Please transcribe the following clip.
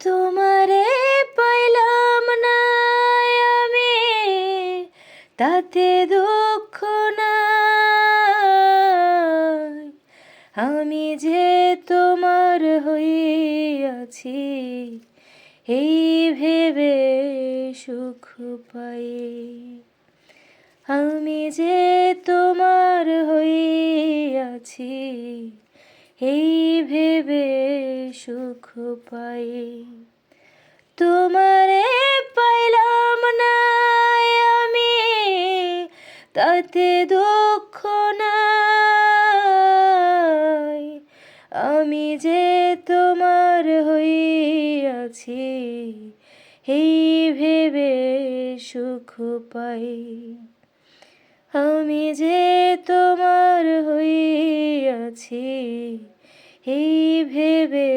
তোমারে পাইলাম না আমি, তাতে দুঃখ নাই। আমি যে তোমার হইয়াছি, এই ভেবে সুখ পাই। আমি যে তোমার হইয়াছি, এই ভেবে সুখ পাই। তোমারে পাইলাম না আমি, তাতে দুঃখ নাই। আমি যে তোমার হইয়াছি, এই ভেবে সুখ পাই। আমি যে তোমার হইয়াছি, এই ভেবে